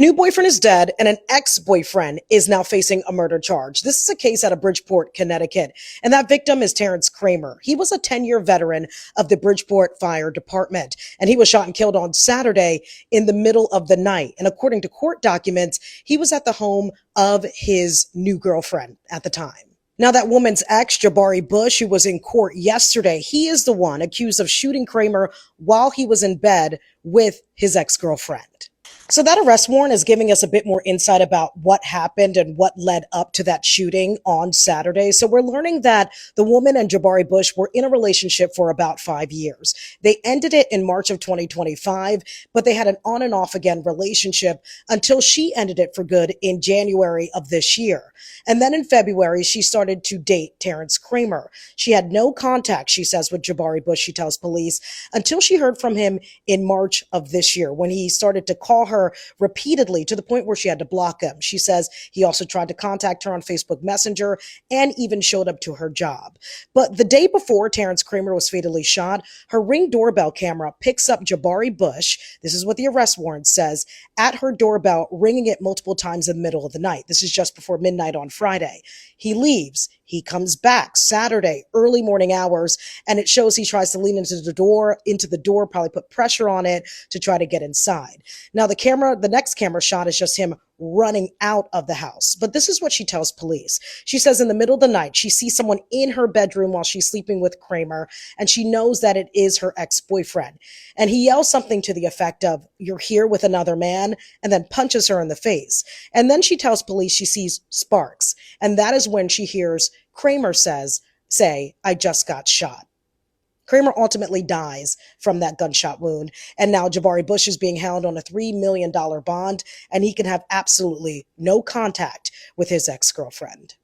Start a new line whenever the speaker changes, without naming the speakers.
New boyfriend is dead, and an ex-boyfriend is now facing a murder charge. This is a case out of Bridgeport, Connecticut, and that victim is Terrence Kramer. He was a 10-year veteran of the Bridgeport Fire Department, and he was shot and killed on Saturday in the middle of the night. And according to court documents, he was at the home of his new girlfriend at the time. Now, that woman's ex, Jabari Bush, who was in court yesterday, he is the one accused of shooting Kramer while he was in bed with his ex-girlfriend. So that arrest warrant is giving us a bit more insight about what happened and what led up to that shooting on Saturday. So we're learning that the woman and Jabari Bush were in a relationship for about 5 years. They ended it in March of 2025, but they had an on and off again relationship until she ended it for good in January of this year. And then in February, she started to date Terrence Kramer. She had no contact, she says, with Jabari Bush, she tells police, until she heard from him in March of this year when he started to call her repeatedly to the point where she had to block him. She says he also tried to contact her on Facebook Messenger and even showed up to her job. But the day before Terrence Kramer was fatally shot, her Ring doorbell camera picks up Jabari Bush. This is what the arrest warrant says, at her doorbell, ringing it multiple times in the middle of the night. This is just before midnight on Friday. He leaves. He comes back Saturday, early morning hours, and it shows he tries to lean into the door, probably put pressure on it to try to get inside. Now, the next camera shot is just him running out of the house. But this is what she tells police. She says in the middle of the night, she sees someone in her bedroom while she's sleeping with Kramer, and she knows that it is her ex-boyfriend. And he yells something to the effect of, "You're here with another man," and then punches her in the face. And then she tells police she sees sparks. And that is when she hears Kramer say, "I just got shot." Kramer ultimately dies from that gunshot wound. And now Jabari Bush is being held on a $3 million bond, and he can have absolutely no contact with his ex-girlfriend.